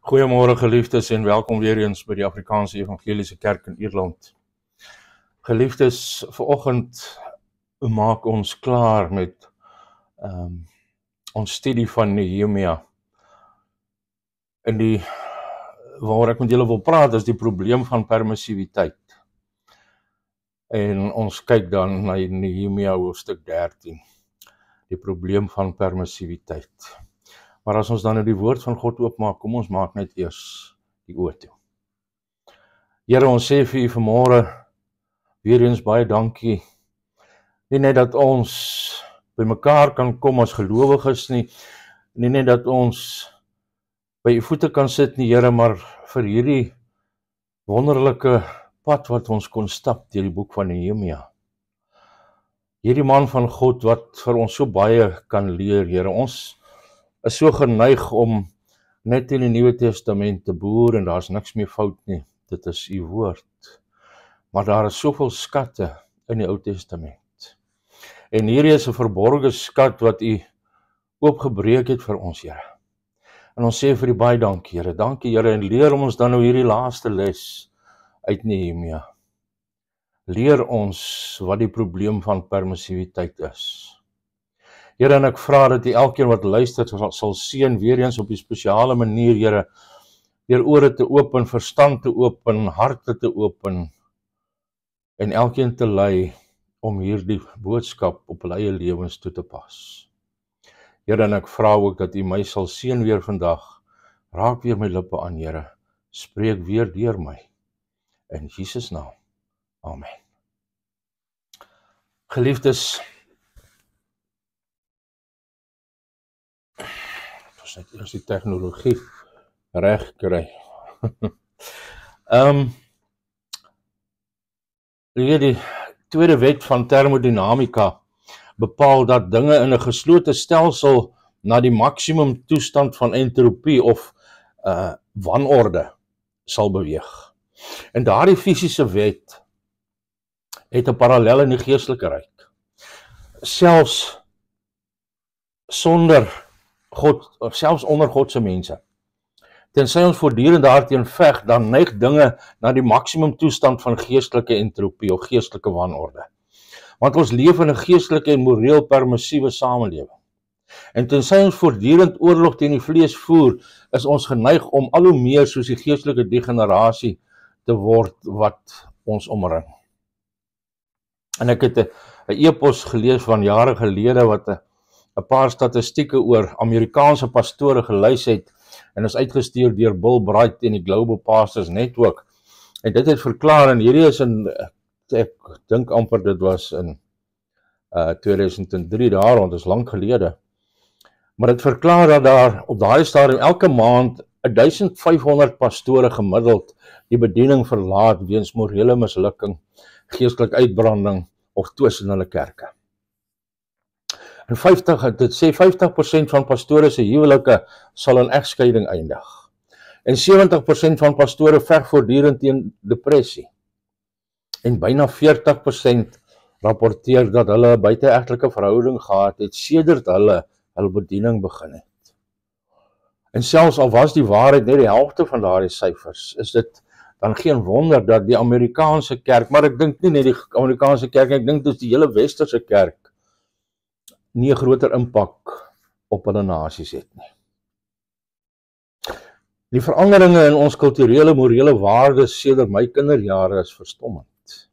Goeiemôre geliefdes en welkom weer eens by die Afrikaanse Evangeliese Kerk in Ierland. Geliefdes, vanoggend maak ons klaar met ons studie van Nehemia. En waar ek met julle wil praat is die probleem van permissiwiteit. En ons kyk dan na Nehemia hoofstuk 13. Die probleem van permissiwiteit. Maar as ons dan die woord van God oopmaak, kom ons maak net eers die oë toe. Here, ons sê vir u vanmôre weer eens baie dankie. Nie net dat ons by mekaar kan kom as gelowiges nie net dat ons by u voete kan sit nie, Here, maar vir hierdie wonderlike pad wat ons kon stap deur die boek van Nehemia. Hierdie man van God wat vir ons so baie kan leer, Here. Ons is so geneig om net in die Nuwe Testament te boer en daar's niks meer fout nie. Dit is u woord. Maar daar is soveel skatte in die Ou Testament. En hierdie is 'n verborgde skat wat u oopgebreek het vir ons, Here. En ons sê vir u baie dankie, Here. Dankie, Here, en leer ons dan nou hierdie laaste les uit Nehemia. Leer ons wat die probleem van permissiwiteit is. Here, en ek vra dat u elkeen wat luister sal seën weer eens op 'n spesiale manier, Here, deur ore te open, verstand te open, harte te open en elkeen te lei om hierdie boodskap op hulle eie lewens toe te pas. Here, en ek vra ook dat u my sal seën weer vandag. Raak weer my lippe aan, Here. Spreek weer deur my. In Jesus naam. Amen. Geliefdes, net eers die tegnologie reg kry. Die tweede wet van termodinamika bepaal dat dinge in 'n geslote stelsel na die maksimum toestand van entropie of wanorde sal beweeg. En daardie fisiese wet het 'n parallel in die geestelike ryk. Selfs onder God se mense. Tensy ons voortdurend daarteen veg, dan neig dinge na die maksimum toestand van geestelike entropie of geestelike wanorde. Want ons leef in 'n geestelike en moreel permissiewe samelewing. En tensy ons voortdurend oorlog teen die vlees voer, is ons geneig om al hoe meer soos die geestelike degenerasie te word wat ons omring. En ek het 'n e-pos gelees van jare gelede wat 'n paar statistieke oor Amerikaanse pastore gelys het en is uitgestuur deur Bill Bright en die Global Pastors Network. En dit het verklaar, en hierdie is ek dink amper dit was in 2003 daar, want dit is lank gelede. Maar dit verklaar dat daar op daardie stadium elke maand 1500 pastore gemiddeld die bediening verlaat weens morele mislukking, geestelike uitbranding of twis in hulle kerke. En dit sê 50% van pastore se huwelike sal in egskeiding eindig. En 70% van pastore veg voortdurend teen depressie. En byna 40% rapporteer dat hulle 'n buiteegtelike verhouding gehad het sedert hulle bediening begin het. En selfs al was die waarheid net die helfte van daardie syfers, is dit dan geen wonder dat die Amerikaanse kerk, maar ek dink nie net die Amerikaanse kerk, ek dink dit is die hele westerse kerk, nie 'n groter impak op hulle nasies het nie. Die veranderinge in ons kulturele morele waardes sedert my kinderjare is verstommend.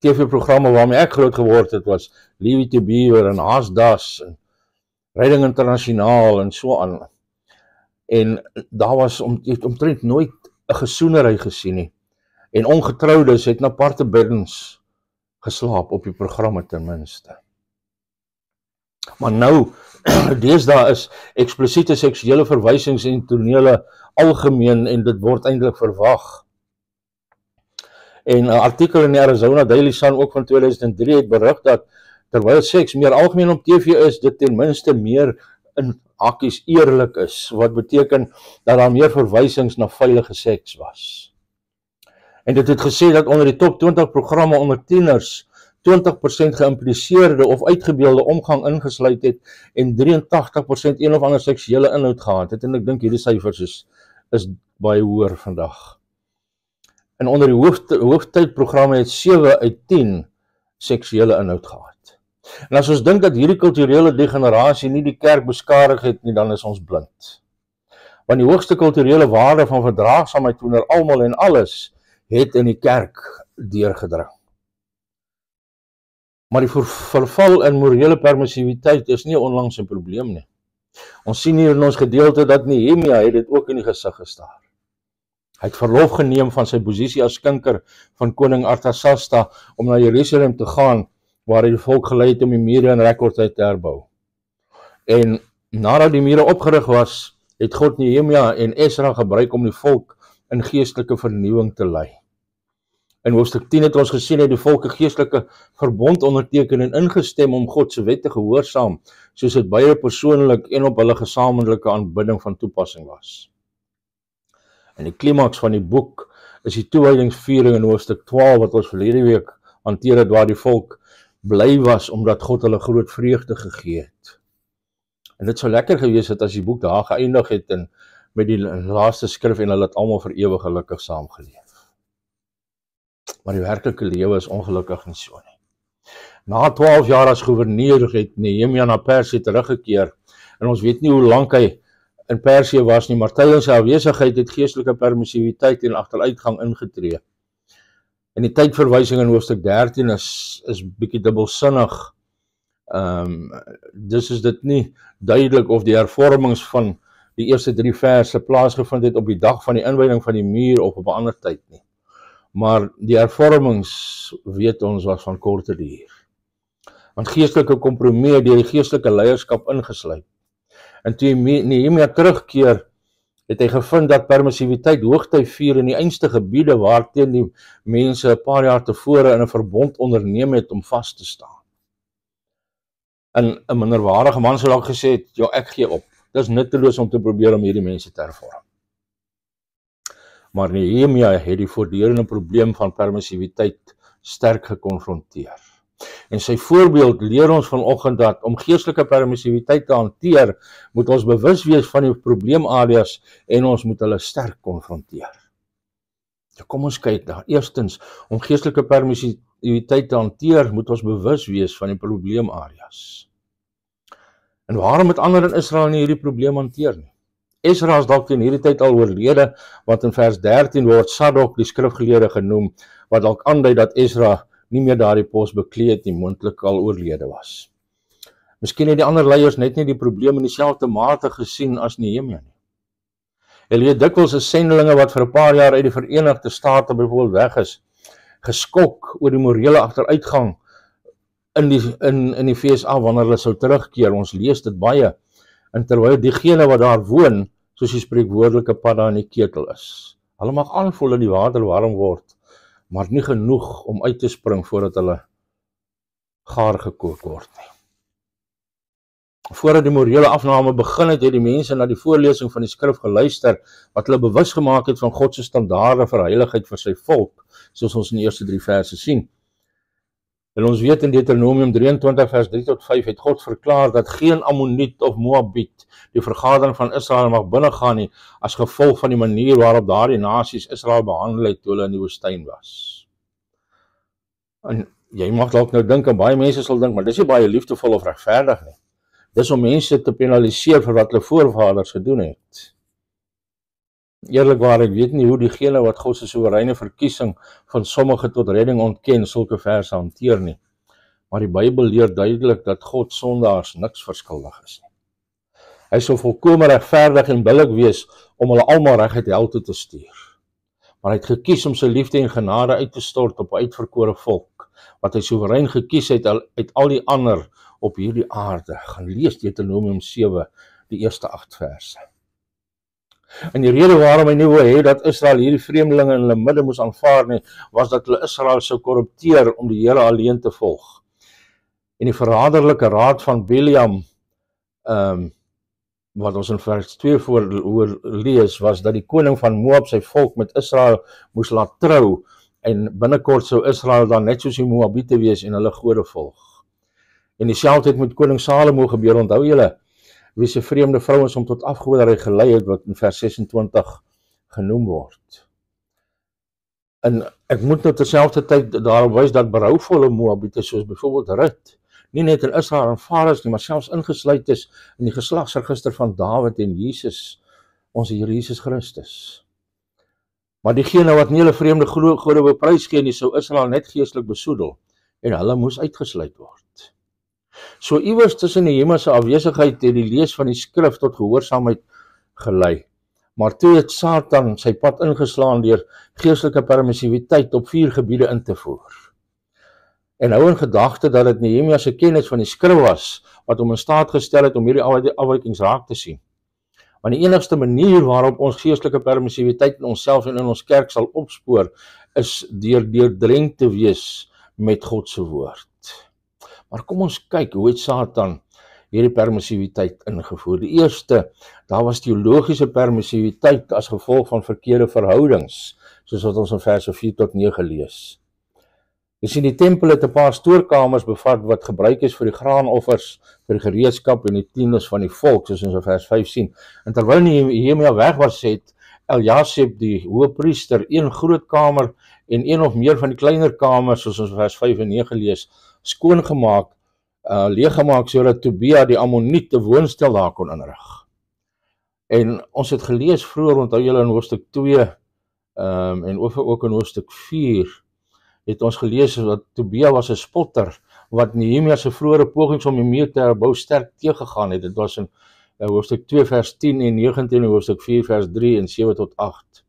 TV-programme waarmee ek groot geword het was Leave It to Beaver en Haasdas en Redding Internasionaal en so aan. En daar was omtrent nooit 'n gesoenery gesien nie. En ongetroudes het in aparte beddens geslaap op die programme ten minste. Maar nou, deesdae is eksplisiete seksuele verwysings en tonele algemeen en dit word eintlik verwag. En 'n artikel in die Arizona Daily Sun ook van 2003 het berig dat terwyl seks meer algemeen op TV is, dit ten minste meer in hakkies eerlik is, wat beteken dat daar meer verwysings na veilige seks was. En dit het gesê dat onder die top 20 programme onder tieners 20% geïmpliseerde of uitgebeelde omgang ingesluit het en 83% een of ander seksuele inhoud gehad het. En ek dink hierdie syfers is baie hoër vandag. En onder die hooftydprogramme het 7 uit 10 seksuele inhoud gehad. En as ons dink dat hierdie kulturele degenerasie nie die kerk beskadig het nie, dan is ons blind. Want die hoogste kulturele waarde van verdraagsaamheid teenoor almal en alles het in die kerk deurgedring. Maar die verval in morele permissiwiteit is nie onlangs 'n probleem nie. Ons sien hier in ons gedeelte dat Nehemia het dit ook in die gesig gestaar. Hy het verlof geneem van sy posisie as skinker van koning Artasasta om na Jerusalem te gaan, waar hy die volk gelei het om die mure in rekordtyd te herbou. En nadat die mure opgerig was, het God Nehemia en Esra gebruik om die volk in geestelike vernuwing te lei. In hoofstuk 10 het ons gesien dat die volk 'n geestelike verbond onderteken en ingestem om God se wet te gehoorsaam, soos dit beide persoonlik en op hulle gesamentlike aanbidding van toepassing was. En die klimaks van die boek is die toewydingsviering in hoofstuk 12 wat ons verlede week hanteer het, waar die volk bly was omdat God hulle groot vreugde gegee het. En dit sou lekker gewees het as die boek daar geëindig het en met die laaste skrif en hulle het almal vir ewig gelukkig saamgeleef. Maar die werklike lewe is ongelukkig nie so nie. Na 12 jaar as gouverneur het Nehemia na Persië teruggekeer en ons weet nie hoe lank hy in Persië was nie, maar tydens sy afwesigheid het geestelike permissiwiteit en agteruitgang ingetree. En die tydverwysing in hoofstuk 13 is bietjie dubbelsinnig. Dus is dit nie duidelik of die hervormings van die eerste 3 verse plaasgevind het op die dag van die inwyding van die muur of op 'n ander tyd nie. Maar die hervormings, weet ons, was van korte duur. Want geestelike kompromie deur die geestelike leierskap ingesluit. En toe Nehemia terugkeer, het hy gevind dat permissiwiteit hoogtyd vier in die einste gebiede waarteen die mense 'n paar jaar tevore in 'n verbond onderneem het om vas te staan. En 'n minderwaardige man sou dalk gesê het, ja, ek gee op. Dis nutteloos om te probeer om hierdie mense te hervorm. Maar Nehemia het die voortdurende probleem van permissiwiteit sterk gekonfronteer. En sy voorbeeld leer ons vanoggend dat om geestelike permissiwiteit te hanteer, moet ons bewus wees van die probleemareas en ons moet hulle sterk konfronteer. Ja, kom ons kyk daar. Eerstens, om geestelike permissiwiteit te hanteer, moet ons bewus wees van die probleemareas. En waarom het ander in Israel nie hierdie probleem hanteer nie? Esra is dalk in hierdie tyd al oorlede, want in vers 13 word Sadok die skrifgeleerde genoem, wat dalk aandui dat Esra nie meer daardie pos beklee het nie, moontlik al oorlede was. Miskien het die ander leiers net nie die probleem in dieselfde mate gesien as Nehemia nie. Hulle het dikwels as sendelinge wat vir 'n paar jaar uit die Verenigde State byvoorbeeld weg is, geskok oor die morele agteruitgang in die VSA wanneer hulle sou terugkeer. Ons lees dit baie. En terwyl diegene wat daar woon, soos die spreekwoordelike padda in die ketel is. Hulle mag aanvoel dat die water warm word, maar nie genoeg om uit te spring voordat hulle gaar gekook word nie. Voordat die morele afname begin het, het die mense na die voorlesing van die skrif geluister, wat hulle bewus gemaak het van God se standaarde vir heiligheid vir sy volk, soos ons in die eerste 3 verse sien. En ons weet in Deuteronomium 23 vers 3 tot 5 het God verklaar dat geen Ammoniet of Moabiet die vergadering van Israel mag binnegaan nie, as gevolg van die manier waarop daardie nasies Israel behandel het toe hulle in die woestyn was. En jy mag dalk nou dink, en baie mense sal dink, maar dis nie baie liefdevol of regverdig nie. Dis om mense te penaliseer vir wat hulle voorvaders gedoen het. Eerlikwaar, ek weet nie hoe diegene wat God se soewereine verkiesing van sommige tot redding ontken, sulke verse hanteer nie. Maar die Bybel leer duidelik dat God sondaars niks verskuldig is nie. Hy sou volkome regverdig en billik wees om hulle almal reguit hel toe te stuur. Maar hy het gekies om sy liefde en genade uit te stort op 'n uitverkore volk, wat hy soewerein gekies het uit al die ander op hierdie aarde. Gaan lees Deuteronomium 7, die eerste 8 verse. En die rede waarom hy nie wou hê dat Israel hierdie vreemdelinge in hulle midde moes aanvaar nie, was dat hulle Israel sou korrupteer om die Here alleen te volg. En die verraderlike raad van Biliam, wat ons in vers 2 voor lees, was dat die koning van Moab sy volk met Israel moes laat trou, en binnekort sou Israel dan net soos die Moabiete wees en hulle gode volg. En dieselfde het met koning Salomo gebeur, onthou julle, wie se vreemde vrouens om tot afgoderry gelei het, wat in vers 26 genoem word. En ek moet nou terselfdertyd daarop wys dat berouvolle Moabiete soos byvoorbeeld Rut, nie net in Israel aanvaar is nie, maar selfs ingesluit is in die geslagsregister van Dawid en Jesus, ons Here Jesus Christus. Maar diegene wat nie hulle vreemde gode wou prysgee nie, sou Israel net geestelik besoedel en hulle moes uitgesluit word. So iewers tussen Nehemia se afwesigheid het die lees van die skrif tot gehoorsaamheid gelei. Maar toe het Satan sy pad ingeslaan deur geestelike permissiwiteit op 4 gebiede in te voer. En hou in gedagte dat dit Nehemia se kennis van die skrif was wat hom in staat gestel het om hierdie afwykings raak te sien. Want die enigste manier waarop ons geestelike permissiwiteit in onsself en in ons kerk sal opspoor, is deur deurdrenk te wees met God se woord. Maar kom ons kyk, hoe het Satan hierdie permissiwiteit ingevoer? Die eerste, daar was teologiese permissiwiteit as gevolg van verkeerde verhoudings, soos wat ons in verse 4 tot 9 lees. Jy sien, die tempel het 'n paar stoorkamers bevat wat gebruik is vir die graanoffers, vir die gereedskap en die tiendes van die volk, soos ons in vers 5 sien. En terwyl Nehemia weg was, het Eljasib, die hoëpriester, een groot kamer en een of meer van die kleiner kamers, soos ons in vers 5 en 9 lees, skoongemaak, leeggemaak, sodat Tobia die Ammoniet 'n woonstel daar kon inrig. En ons het gelees vroeër, onthou julle in hoofstuk 2, en ook in hoofstuk 4, het ons gelees dat Tobia was 'n spotter, wat Nehemia se vroeëre pogings om die muur te herbou sterk teëgegaan het. Dit was in hoofstuk 2 vers 10 en 19 en hoofstuk 4 vers 3 en 7 tot 8.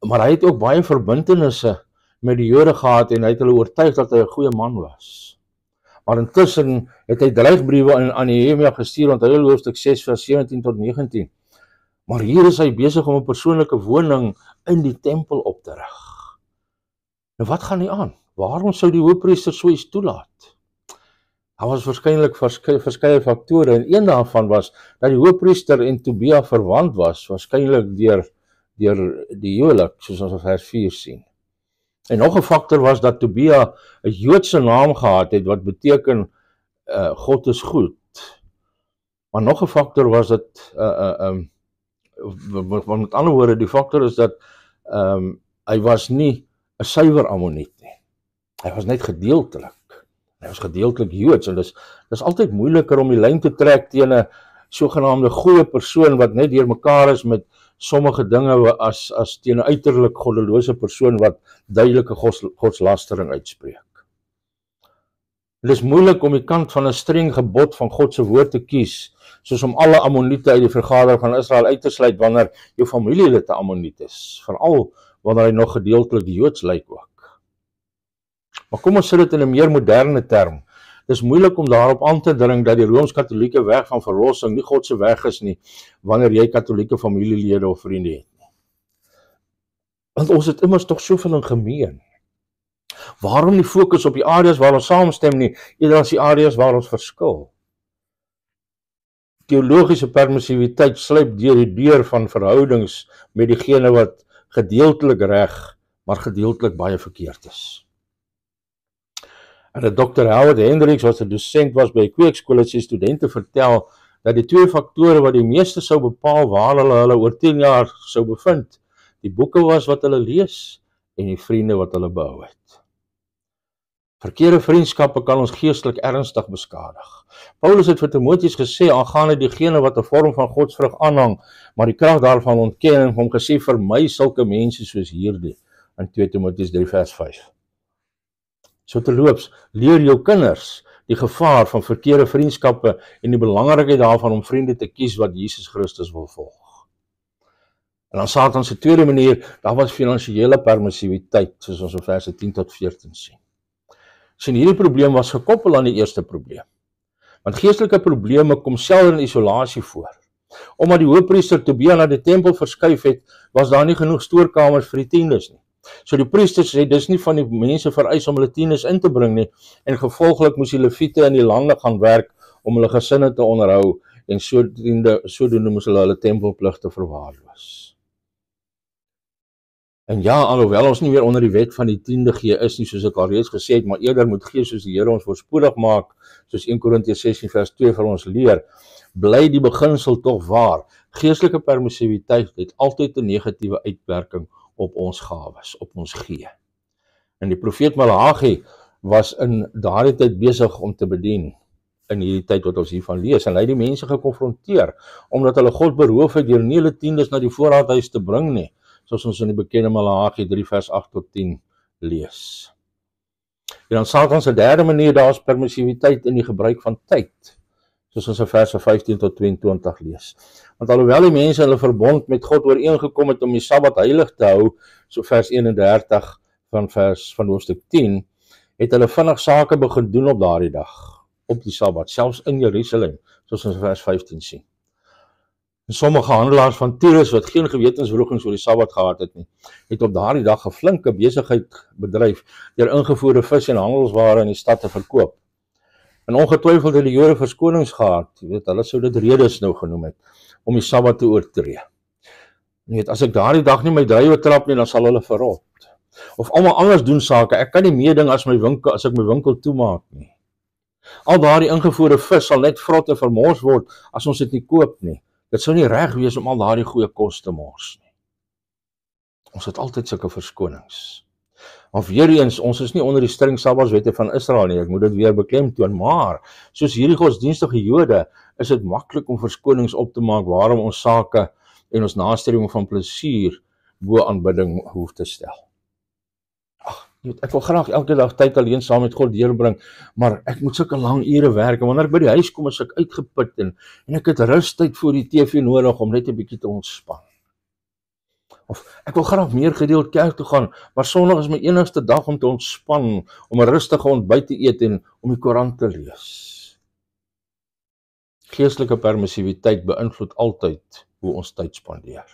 Maar hy het ook baie verbintenisse met die Jode gehad en hy het hulle oortuig dat hy 'n goeie man was. Maar intussen het hy dreigbriewe aan Nehemia gestuur, onthou julle hoofstuk 6 vers 17 tot 19. Maar hier is hy besig om 'n persoonlike woning in die tempel op te rig. Nou wat gaan nie aan? Waarom sou die hoëpriester so iets toelaat? Daar was waarskynlik verskeie faktore en een daarvan was dat die hoëpriester en Tobia verwant was, waarskynlik deur die huwelik, soos ons in vers 4 sien. En nog 'n faktor was dat Tobia 'n Joodse naam gehad het wat beteken God is goed. Maar nog 'n faktor was dat met ander woorde, die faktor is dat hy was nie 'n suiwer Ammoniet nie. Hy was net gedeeltelik. Hy was gedeeltelik Joods en dis altyd moeiliker om die lyn te trek teen 'n sogenaamde goeie persoon wat net deur mekaar is met sommige dinge as teen 'n uiterlik goddelose persoon wat duidelike godslastering uitspreek. Dit is moeilik om die kant van 'n streng gebod van God se woord te kies, soos om alle Ammoniete uit die vergadering van Israel uit te sluit wanneer jou familielid 'n Ammoniet is, veral wanneer hy nog gedeeltelik Joods lyk ook. Maar kom ons sit dit in 'n meer moderne term. Dit is moeilik om daarop aan te dring dat die Rooms-Katolieke weg van verlossing nie God se weg is nie, wanneer jy Katolieke familielede of vriende het nie. Want ons het immers tog soveel in gemeen. Waarom nie fokus op die areas waar ons saamstem nie, eerder as die areas waar ons verskil? Teologiese permissiwiteit sluip deur die deur van verhoudings met diegene wat gedeeltelik reg, maar gedeeltelik baie verkeerd is. En Dr. Howard Hendricks, wat 'n dosent was by 'n kweekskool, het sy studente vertel dat die 2 faktore wat die meeste sou bepaal waar hulle oor 10 jaar sou bevind, die boeke was wat hulle lees en die vriende wat hulle behou het. Verkeerde vriendskappe kan ons geestelik ernstig beskadig. Paulus het vir Timoteus gesê, aangaande diegene wat 'n vorm van godsvrug aanhang, maar die krag daarvan ontken, en hom gesê, vermy sulke mense soos hierdie, in 2 Timoteus 3 vers 5. So terloops, leer jou kinders die gevaar van verkeerde vriendskappe en die belangrikheid daarvan om vriende te kies wat Jesus Christus wil volg. En dan Satan se tweede manier, daar was finansiële permissiwiteit, soos ons in verse 10 tot 14 sien. Sien, hierdie probleem was gekoppel aan die eerste probleem. Want geestelike probleme kom selden in isolasie voor. Omdat die hoëpriester Tobia na die tempel verskuif het, was daar nie genoeg stoorkamers vir die tiendes nie. So die priesters sê, dis nie van die mense vereis om hulle tiendes in te bring nie, en gevolglik moes die leviete in die lande gaan werk om hulle gesinne te onderhou, en sodoende moes hulle tempelpligte verwaarloos. En ja, alhoewel ons nie meer onder die wet van die tiende gee is nie, soos ek al reeds gesê het, maar eerder moet gee soos die Here ons voorspoedig maak, soos 1 Korintiërs 16 vers 2 vir ons leer, bly die beginsel tog waar. Geestelike permissiwiteit het altyd 'n negatiewe uitwerking op ons gawes, op ons gee. En die profeet Maleagi was in daardie tyd besig om te bedien in hierdie tyd wat ons hiervan lees, en hy het die mense gekonfronteer, omdat hulle God beroof het deur nie hulle tiendes na die voorraadhuis te bring nie, soos ons in die bekende Maleagi 3 vers 8 tot 10 lees. En dan Satan se derde manier, daar is permissiwiteit in die gebruik van tyd, soos ons in verse 15 tot 22 lees. Want alhoewel die mense hulle verbond met God ooreengekom het om die Sabbat heilig te hou, so vers 31 van hoofstuk 10, het hulle vinnig sake begin doen op daardie dag, op die Sabbat, selfs in Jerusalem, soos ons in vers 15 sien. En sommige handelaars van Tyrus, wat geen gewetenswrogings oor die Sabbat gehad het nie, het op daardie dag 'n flinke besigheid bedryf, deur ingevoerde vis en handelsware in die stad te verkoop. En ongetwyfeld het die Jode verskonings gehad, jy weet, hulle sou dit redes nou genoem het, om die Sabbat te oortree. Jy weet, as ek daardie dag nie my druiwe trap nie, dan sal hulle verrot. Of almal anders doen sake, ek kan nie meeding as ek my winkel toemaak nie. Al daardie ingevoerde vis sal net vrot en vermors word as ons dit nie koop nie. Dit sou nie reg wees om al daardie goeie kos te mors nie. Ons het altyd sulke verskonings. Maar weer eens, ons is nie onder die streng Sabbatswette van Israel nie, ek moet dit weer beklemtoon, maar soos hierdie godsdienstige Jode, is dit maklik om verskonings op te maak waarom ons sake en ons nastreewing van plesier bo aanbidding hoef te stel. Ek wil graag elke dag tyd alleen saam met God deurbring, maar ek moet sulke lang ure werk, en wanneer ek by die huis kom, is ek uitgeput, en ek het rustyd voor die TV nodig om net 'n bietjie te ontspan. Of ek wil graag meer gereeld kerk toe gaan, maar Sondag is my enigste dag om te ontspan, om 'n rustige ontbyt te eet en om die Koran te lees. Geestelike permissiwiteit beïnvloed altyd hoe ons tyd spandeer.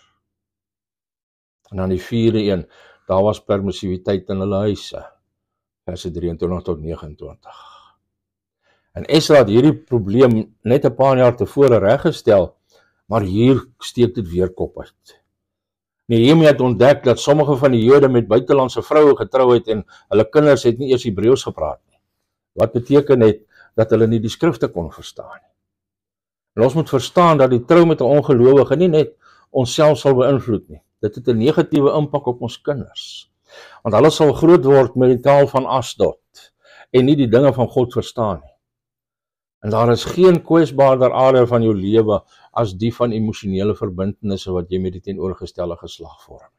En dan die vierde een, daar was permissiwiteit in hulle huise, verse 23 tot 29. En Esra het hierdie probleem net 'n paar jaar tevore reggestel, maar hier steek dit weer kop uit. Nehemia het ontdek dat sommige van die Jode met buitelandse vroue getrou het en hulle kinders het nie eers Hebreëus gepraat nie. Wat beteken dit? Dat hulle nie die skrifte kon verstaan nie. En ons moet verstaan dat die trou met 'n ongelowige nie net onsself sal beïnvloed nie. Dit het 'n negatiewe impak op ons kinders. Want hulle sal groot word met die taal van Asdod en nie die dinge van God verstaan nie. En daar is geen kwesbaarder area van jou lewe as die van emosionele verbintenisse wat jy met die teenoorgestelde geslag vorm.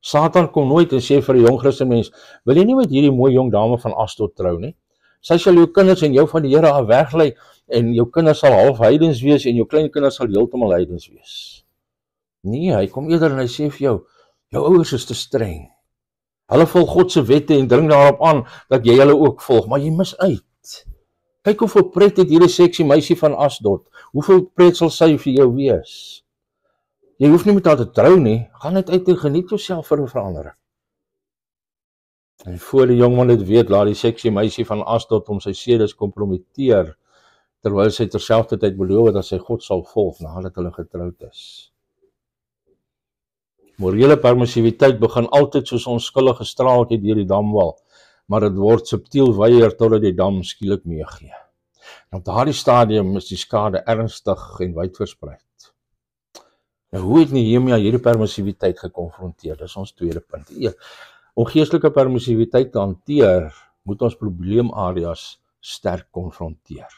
Satan kom nooit en sê vir 'n jong Christen mens, wil jy nie met hierdie mooi jong dame van Asdod trou nie? Sy sal jou kinders en jou van die Here af weglei, en jou kinders sal half heidens wees en jou kleinkinders sal heeltemal heidens wees. Nee, hy kom eerder en hy sê vir jou ouers is te streng. Hulle volg God se wette en dring daarop aan dat jy hulle ook volg, maar jy mis uit. Kyk hoeveel pret het hierdie seksie meisie van Asdod. Hoeveel pret sal sy vir jou wees? Jy hoef nie met haar te trou nie, gaan net uit en geniet jouself vir 'n verandering. En voor die jongman dit weet, laat die seksie meisie van Asdod om sy sedes kompromiteer, terwyl sy terselfdertyd beloof dat sy God sal volg nadat hulle getroud is. Morele permissiwiteit begin altyd soos 'n onskuldige straaltjie deur die damwal, maar dit word subtiel weier totdat die dam skielik meegee. En op daardie stadium is die skade ernstig en wyd versprei. Nou, hoe het Nehemia hierdie permissiwiteit gekonfronteer? Dis ons tweede punt. Om geestelike permissiwiteit te hanteer, moet ons probleemareas sterk konfronteer.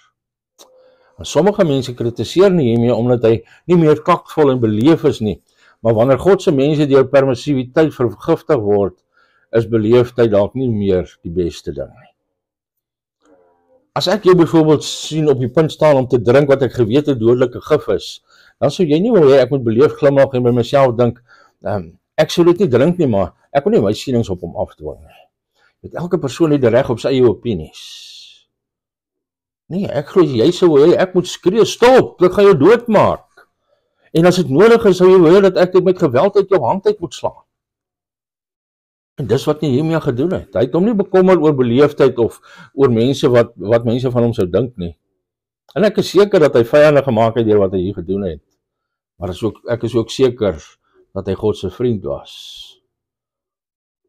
En sommige mense kritiseer Nehemia omdat hy nie meer taktvol en beleef is nie, maar wanneer God se mense deur permissiwiteit vergiftig word, is beleefdheid dalk nie meer die beste ding nie. As ek jou byvoorbeeld sien op die punt staan om te drink wat ek geweet 'n dodelike gif is, dan sou jy nie wil hê ek moet beleef glimlag en by myself dink, ek sou dit nie drink nie, maar ek wil nie my sienings op hom afdwing nie. Met elke persoon het die reg op sy eie opinies. Nee, ek glo jy sou wil hê ek moet skree, stop, dit gaan jou doodmaak. En as dit nodig is, sou jy wil hê dat ek dit met geweld uit jou hand uit moet slaan. En dis wat Nehemia gedoen het. Hy het hom nie bekommer oor beleefdheid of oor mense wat mense van hom sou dink nie. En ek is seker dat hy vyande gemaak het deur wat hy hier gedoen het. Maar ek is ook seker dat hy God se vriend was.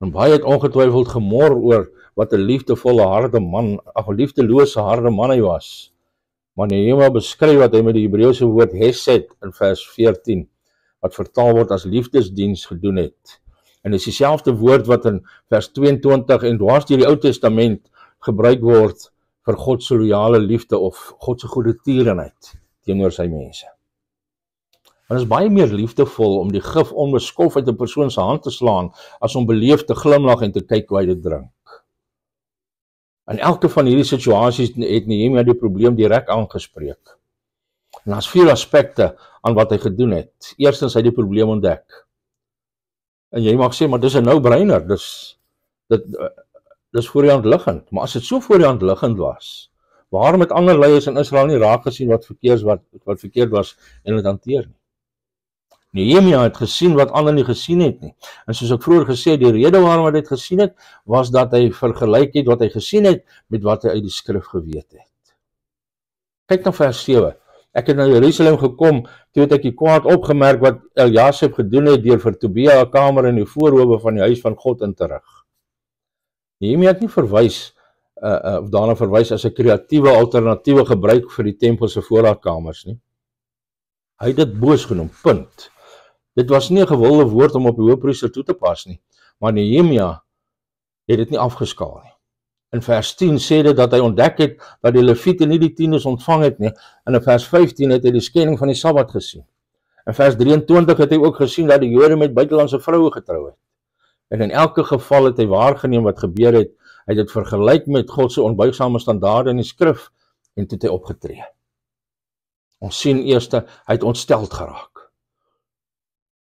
En baie het ongetwyfeld gemor oor wat 'n liefdevolle harde man, 'n liefdelose harde man hy was. Maar Nehemia beskryf wat hy met die Hebreëse woord hesed in vers 14, wat vertaal word as liefdesdiens gedoen het. En dis dieselfde woord wat in vers 22 en dwars deur die Ou Testament gebruik word vir God se loyale liefde of God se goeie tierenheid teenoor sy mense. En dit is baie meer liefdevol om die gif onbeskof uit 'n persoon se hand te slaan as om beleefd te glimlag en te kyk hoe hy dit drink. In elke van hierdie situasies het Nehemia die probleem direk aangespreek. En daar's 4 aspekte aan wat hy gedoen het. Eerstens, hy het die probleem ontdek. En jy mag sê, maar dis 'n no-brainer, dis voor die hand liggend. Maar as dit so voor die hand liggend was, waarom het ander leiers in Israel nie raak gesien wat verkeerd was en dit hanteer nie? Nehemia het gesien wat ander nie gesien het nie. En soos ek vroeër gesê het, die rede waarom hy dit gesien het, was dat hy vergelyk het wat hy gesien het met wat hy uit die skrif geweet het. Kyk na vers 7. Ek het na Jerusalem gekom, toe het ek die kwaad opgemerk wat Eljasib gedoen het deur vir Tobia 'n kamer in die voorhoewe van die huis van God in te rig. Nehemia het nie verwys of daarna verwys as 'n kreatiewe alternatiewe gebruik vir die tempel se voorraadkamers nie. Hy het dit boos genoem, punt. Dit was nie 'n gewilde woord om op die hoofpriester toe te pas nie, maar Nehemia het dit nie afgeskaal nie. In vers 10 sê dit dat hy ontdek het dat die Lewiete nie die tiendes ontvang het nie, en in vers 15 het hy die skending van die Sabbat gesien. In vers 23 het hy ook gesien dat die Jode met buitelandse vroue getrou het. En in elke geval het hy waargeneem wat gebeur het, hy het dit vergelyk met God se onbuigsame standaarde in die skrif, en toe het hy opgetree. Ons sien eers, hy het ontsteld geraak.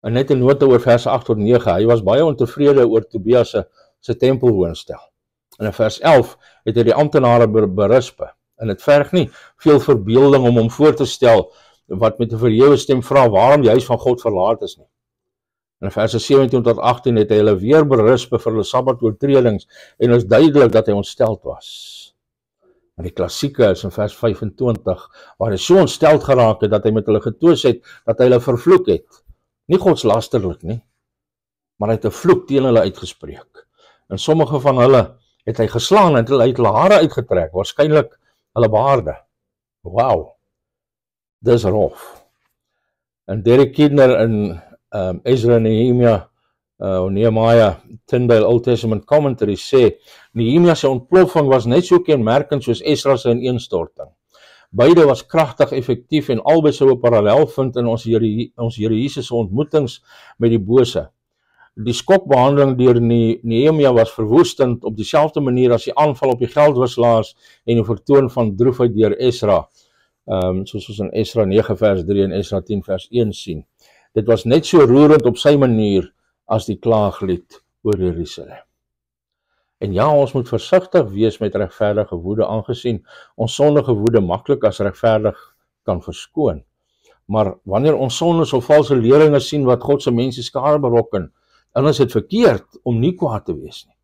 En net 'n nota oor vers 8 tot 9, hy was baie ontevrede oor Tobia se tempelwoonstel. En in vers 11 het hy die amptenare berisp, en dit verg nie veel verbeelding om hom voor te stel, wat met 'n verhewe stem vra waarom die huis van God verlaat is nie. In verse 17 tot 18 het hy hulle weer berisp vir hulle Sabbat-oortredings, en is duidelik dat hy ontsteld was. Maar die klassieke is in vers 25, waar hy so ontsteld geraak het, dat hy met hulle getoos het, dat hy hulle vervloek het. Nie godslasterlik nie, maar hy het 'n vloek teen hulle uitgespreek. En sommige van hulle het hy geslaan, en hy het hulle hare uitgetrek, waarskynlik hulle baarde. Wow, dis rof. En Derek Kidner in Ezra en Nehemia Tyndale Old Testament Commentary sê, Nehemia se ontploffing was net so kenmerkend soos Esra se ineenstorting. Beide was kragtig, effektief, en albei sou 'n parallel vind in ons Here Jesus se ontmoetings met die bose. Die skokbehandeling deur Nehemia was verwoestend op dieselfde manier as die aanval op die geldwisselaars en die vertoon van droefheid deur Esra, soos ons in Esra 9 vers 3 en Esra 10 vers 1 sien. Dit was net so roerend op sy manier as die klaaglied oor Jerusalem. En ja, ons moet versigtig wees met regverdige woede, aangesien ons sondige woede maklik as regverdig kan verskoon. Maar wanneer ons sondes of valse leringe sien wat God se mense skade berokken, dan is dit verkeerd om nie kwaad te wees nie.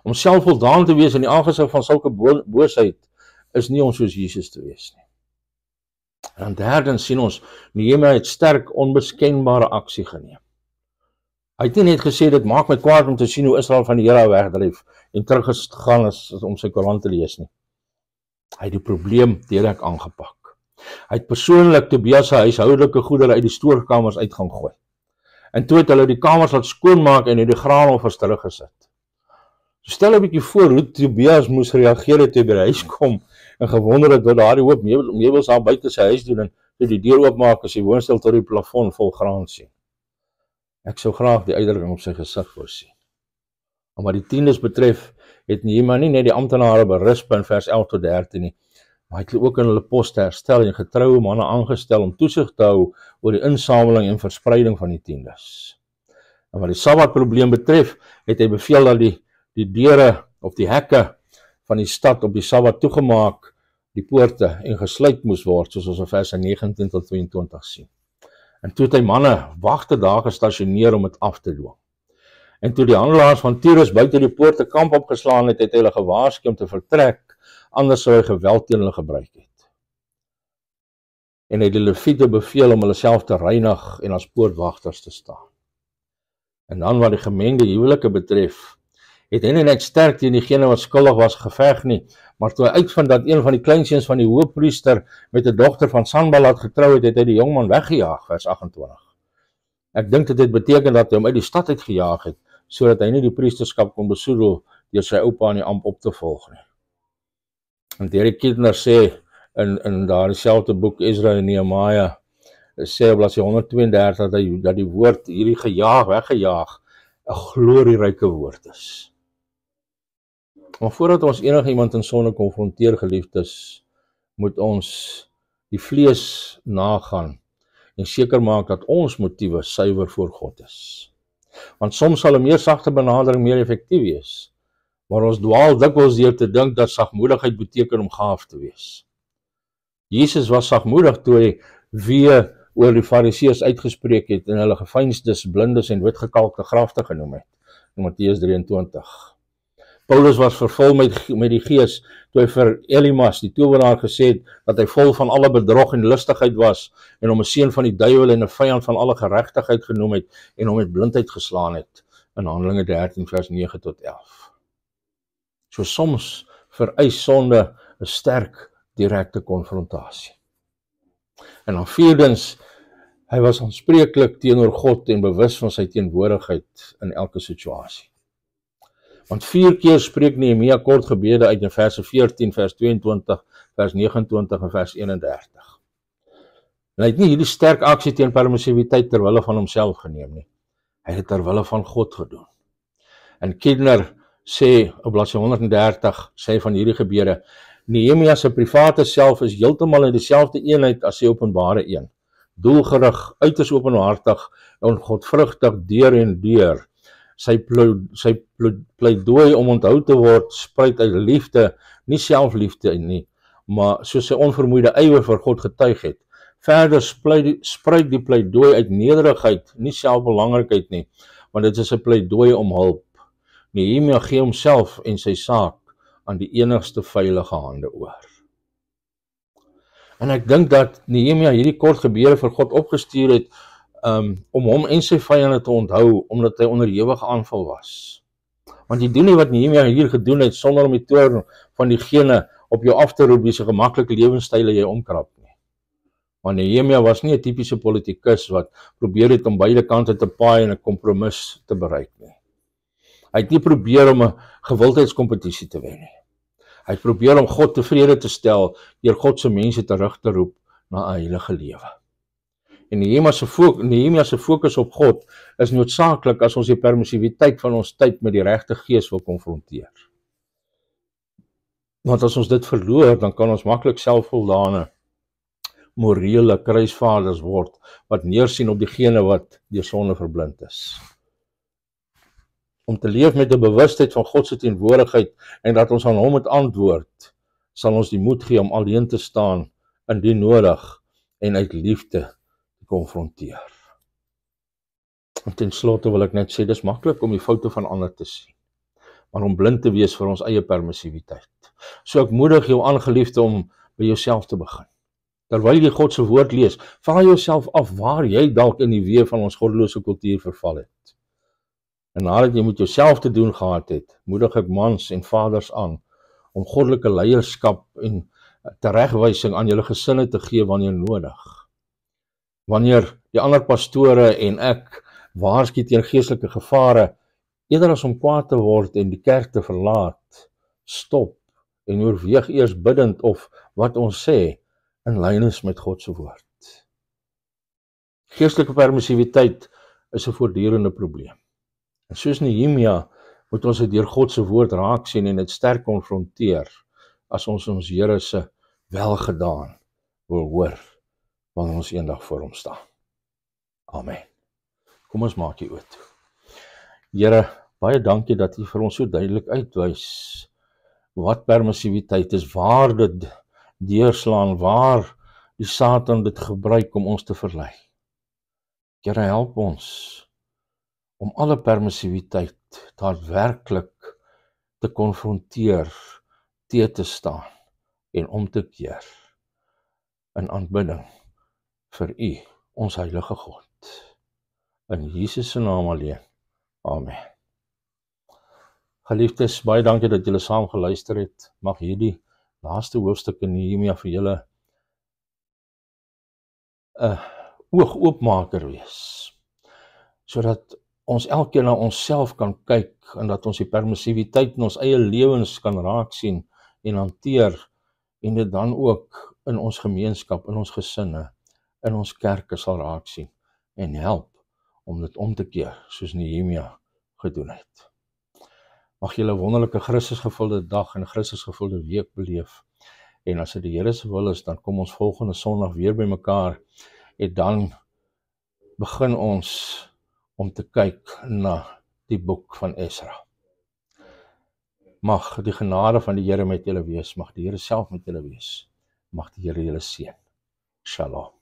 Om selfvoldaan te wees in die aangesig van sulke boosheid is nie om soos Jesus te wees nie. En derdens sien ons, Nehemia het sterk onbeskenbare aksie geneem. Hy het nie net gesê, dit maak my kwaad om te sien hoe Israel van die Here wegdryf en teruggegaan is om sy Koran te lees nie. Hy het die probleem direk aangepak. Hy het persoonlik Tobia se huishoudelike goedere uit die stoorkamers uit gaan gooi. En toe het hulle die kamers laat skoonmaak en het die graanoffers teruggesit. So stel 'n bietjie voor hoe Tobia moes reageer het toe hy by die huis kom en gewonder het wat daardie hoop meubels daar buite sy huis doen, en toe die deur oopmaak as die woonstel tot die plafon vol graan sien. Ek sou graag die uitdrukking op sy gesig voorsien. En wat die tiendes betref, het Nehemia nie net die amptenare berisp in vers 11 tot 13 nie, maar hy het ook in hulle poste herstel en getroue manne aangestel om toesig te hou oor die insameling en verspreiding van die tiendes. En wat die Sabbatprobleem betref, het hy beveel dat die deure of die hekke van die stad op die Sabbat toegemaak, die poorte, en gesluit moes word, soos ons in verse 19 tot 22 sien. En toe het hy manne wagte daar gestasioneer om dit af te dwing. En toe die handelaars van Tyrus buite die poorte kamp opgeslaan het, het hy hulle gewaarsku om te vertrek, anders sou hy geweld teen hulle gebruik het. En hy het die Lewiete beveel om hulle self te reinig en as poortwagters te staan. En dan wat die gemengde huwelike betref, het hy nie net sterk teen diegene wat skuldig was geveg nie, maar toe hy uitvind dat een van die kleinseuns van die hoofpriester met 'n dogter van Sanballat getrou het, het hy die jongman weggejaag, vers 28. Ek dink dit beteken dat hy hom uit die stad uitgejaag het, sodat hy nie die priesterskap kon besoedel deur sy oupa in die ampt op te volg nie. En Derek Kidner sê in daardie selfde boek Ezra en Nehemia, sê op bladsy 132 dat die woord hierdie weggejaag 'n glorieryke woord is. Maar voordat ons enige iemand in sonde konfronteer, geliefdes, moet ons die vlees nagaan en seker maak dat ons motiewe suiwer voor God is. Want soms sal 'n meer sagte benadering meer effektief wees, maar ons dwaal dikwels deur te dink dat sagmoedigheid beteken om gaaf te wees. Jesus was sagmoedig toe hy weer oor die Fariseërs uitgespreek het en hulle geveinsdes, blindes en witgekalkte grafte genoem het, in Matteus 23. Paulus was vervul met die gees toe hy vir Elimas, die towenaar, gesê het dat hy vol van alle bedrog en lustigheid was en hom 'n seun van die duiwel en 'n vyand van alle geregtigheid genoem het en hom met blindheid geslaan het, in Handelinge 13 vers 9 tot 11. So soms vereis sonde 'n sterk direkte konfrontasie. En dan vierdens, hy was aanspreeklik teenoor God en bewus van sy teenwoordigheid in elke situasie. Want 4 keer spreek Nehemia kort gebede uit in verse 14, vers 22, vers 29 en vers 31. En hy het nie hierdie sterk aksie teen permissiwiteit ter wille van homself geneem nie. Hy het dit ter wille van God gedoen. En Kidner sê op bladsy 130, sê van hierdie gebede, Nehemia se private self is heeltemal in dieselfde eenheid as sy openbare een. Doelgerig, uiters openhartig en godvrugtig deur en deur. Sy pleidooi om onthou te word spruit uit liefde, nie selfliefde nie, maar soos sy onvermoeide ywer vir God getuig het. Verder spruit die pleidooi uit nederigheid, nie selfbelangrikheid nie, want dit is 'n pleidooi om hulp. Nehemia gee homself en sy saak aan die enigste veilige hande oor. En ek dink dat Nehemia hierdie kort gebede vir God opgestuur het om hom en sy vyande te onthou, omdat hy onderhewige aanval was. Want jy doen nie wat Nehemia hier gedoen het sonder om die toorn van diegene op jou af te roep wie se gemaklike lewenstyle jy omkrap nie. Want Nehemia was nie 'n tipiese politikus wat probeer het om beide kante te paai en 'n kompromis te bereik nie. Hy het nie probeer om 'n gewildheidskompetisie te wen nie. Hy het probeer om God tevrede te stel deur God se mense terug te roep na 'n heilige lewe. En Nehemia se fokus op God is noodsaaklik as ons die permissiwiteit van ons tyd met die regte gees wil konfronteer. Want as ons dit verloor, dan kan ons maklik selfvoldane, morele kruisvaarders word, wat neersien op diegene wat deur sonde verblind is. Om te leef met 'n bewustheid van God se teenwoordigheid en dat ons aan hom moet antwoord, sal ons die moed gee om alleen te staan indien nodig en uit liefde konfronteer. En ten slotte wil ek net sê, dis maklik om die foute van ander te sien, maar om blind te wees vir ons eie permissiwiteit. So ek moedig jou aan, geliefde, om by jouself te begin. Terwyl jy God se woord lees, vra jouself af waar jy dalk in die weë van ons goddelose kultuur verval het. En nadat jy met jouself te doen gehad het, moedig ek mans en vaders aan om goddelike leierskap en teregwysing aan julle gesinne te gee wanneer nodig. Wanneer die ander pastore en ek waarsku teen geestelike gevare, eerder as om kwaad te word en die kerk te verlaat, stop en oorweeg eers bidend of wat ons sê in lyn is met God se woord. Geestelike permissiwiteit is 'n voortdurende probleem. En soos Nehemia moet ons dit deur God se woord raak sien en dit sterk konfronteer as ons Here se welgedaan wil hoor wanneer ons eendag voor hom staan. Amen. Kom ons maak die oë toe. Here, baie dankie dat U vir ons so duidelik uitwys wat permissiwiteit is, waar dit deurslaan, waar die Satan dit gebruik om ons te verlei. Here, help ons om alle permissiwiteit daadwerklik te konfronteer, te staan en om te keer in aanbidding vir U, ons heilige God. In Jesus se naam alleen. Amen. Geliefdes, baie dankie dat julle saam geluister het. Mag hierdie laaste hoofstuk in Nehemia vir julle 'n oogoopmaker wees, sodat ons elkeen na onsself kan kyk en dat ons die permissiwiteit in ons eie lewens kan raak sien en hanteer en dit dan ook in ons gemeenskap, in ons gesinne, in ons kerke sal raak sien en help om dit om te keer soos Nehemia gedoen het. Mag julle 'n wonderlike Christusgevulde dag en Christusgevulde week beleef. En as dit die Here se wil is, dan kom ons volgende Sondag weer by mekaar en dan begin ons om te kyk na die boek van Esra. Mag die genade van die Here met julle wees, mag die Here self met julle wees, mag die Here julle seën. Shalom.